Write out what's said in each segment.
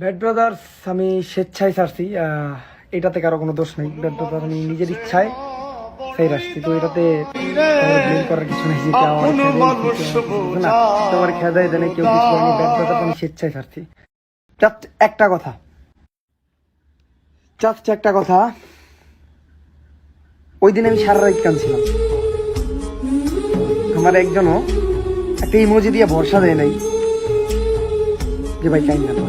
Bad brothers আমি স্বেচ্ছায় ছাড়ছি, এটাতে কারো কোনো দোষ নেই। ব্যাড ব্রাদার আমি নিজের ইচ্ছায় ফের আসছি, তো এটাতে ব্লেম করার কিছু নেই যে তোমার খেদাই দেয় কেউ কিছু করেনি। ব্যাড ব্রাদার আমি স্বেচ্ছায় ছাড়ছি। জাস্ট একটা কথা, ওই দিন আমি সারা রাত কাঁদছিলাম। আমার একজনও একটা ইমোজি দিয়ে ভরসা দেয় নাই যে ভাই কাইন্ডা না।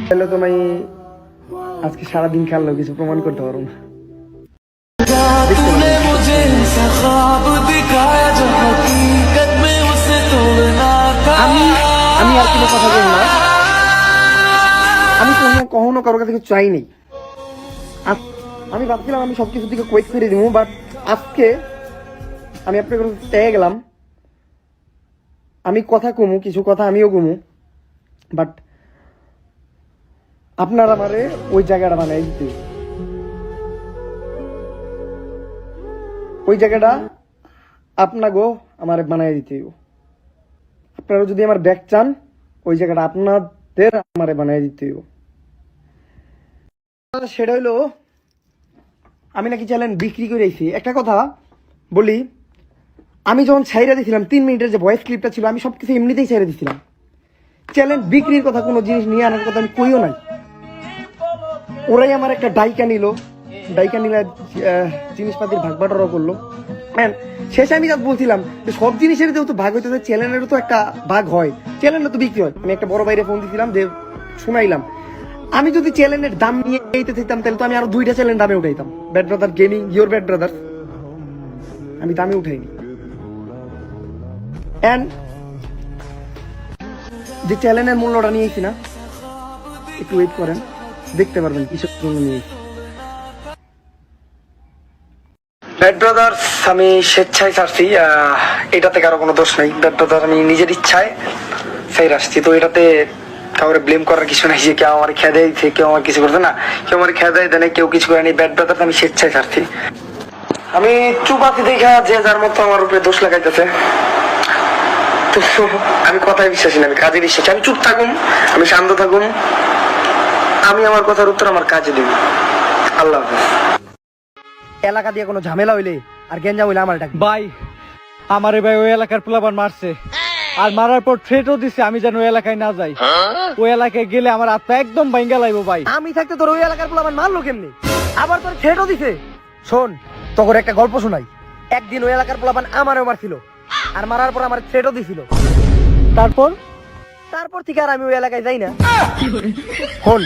তাহলে তোমায় আজকে সারাদিন খেললেও কিছু প্রমাণ করতে পারো না। আমি আর কোনো কথা বলবো না। আমি কখনো কারোর কাছে কিছু চাইনি। আমি ভাবছিলাম আমি সবকিছু থেকে কোয়েট করে দিব, বাট আজকে আমি আপনার কাছে পেয়ে গেলাম। আমি কথা কমু, কিছু কথা আমিও কমু, বাট আপনার আমারে ওই জায়গাটা বানাই দিতে, ওই জায়গাটা আপনাগো আমার বানাই দিতে। আপনারা যদি আমার ব্যাগ চান, ওই জায়গাটা আপনাদের আমারে বানাই দিতে। সেটা হইলো আমি নাকি চ্যানেল বিক্রি করে আইছি। একটা কথা বলি, আমি যখন ছাইরা দিয়েছিলাম 3 মিনিটের যে ভয়েস ক্লিপটা ছিল, আমি সবকিছু এমনিতেই ছাইরা দিয়েছিলাম। চ্যানেল বিক্রির কথা, কোনো জিনিস নিয়ে আনার কথা আমি কইও নাই। ওরাই আমার একটা ডাইকা নিল জিনিসপাতির ভাগ বাটোয়ারা করলো। শেষে আমি তাকে বলছিলাম যে সব জিনিসের যেহেতু ভাগ হইতেছে, চ্যানেলেরও তো একটা ভাগ হয়, চ্যানেলও তো বিক্রি হয়। আমি একটা বড় বাইরে ফোন দিয়েছিলাম, যে শুনাইলাম আমি যদি চ্যানেলের দাম নিয়ে এইতে চাইতাম, তাহলে তো আমি আরো 2টা চ্যানেল দামে উঠাইতাম। Bad brother gaming, your bad brother, আমি দামে উঠাইনি। এন্ড যে চ্যানেলের মূল্যটা নিয়েছি না, একটু ওয়েট করেন, দেখতে পারবেন কিসের জন্য নিয়েছি। ব্যাড ব্রাদার্স আমি স্বেচ্ছায় ছাড়ছি, এটাতে কারো কোনো দোষ নেই। ব্যাড ব্রাদার আমি নিজের ইচ্ছায় ফের আসছি, তো এটাতে কাউরে ব্লেম করার কিছু নাই যে কেউ আমার খেয়ে দিচ্ছে, কেউ আমার কিছু করছে না, কেউ আমার খেয়ে দেয় কেউ কিছু করেনি। ব্যাড ব্রাদার আমি স্বেচ্ছায় ছাড়ছি। আমি চুপ আছি দেখা যে যার মতো আমার উপরে দোষ লাগাইতেছে, তো আমি কথায় বিশ্বাসী না, আমি কাজে বিশ্বাসী। আমি চুপ থাকুম, আমি শান্ত থাকুম, আমি আমার কথার উত্তর আমার কাজে দিব। আল্লাহ হাফেজ। এলাকা দিয়ে কোনো ঝামেলা হইলে আর গেঞ্জা হইলে আমার ডাক ভাই। আমারে ভাই ওই এলাকার পোলাপান মারছে, আর মারার পর থ্রেটও দিছে আমি যেন ওই এলাকায় না যাই। ওই এলাকায় গেলে আমার আত্মা একদম ভাঙ্গা লাইবো ভাই। আমি থাকতে তোর ওই এলাকার পোলাপান মারলো কেমনি, আবার তোর থ্রেটও দিছে। শোন, তোর একটা গল্প শোনাই। একদিন ওই এলাকার পোলাপান আমারও মারছিল, আর মারার পর আমার থ্রেটও দিছিল। তারপর থেকে আর আমি ওই এলাকায় যাই না। হন,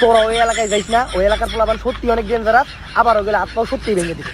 তোরা ওই এলাকায় যাইস না, ওই এলাকার পোলাপান সত্যি অনেক ডেঞ্জারাস, আবার ওগুলো আত্মাও সত্যি ভেঙে দিবে।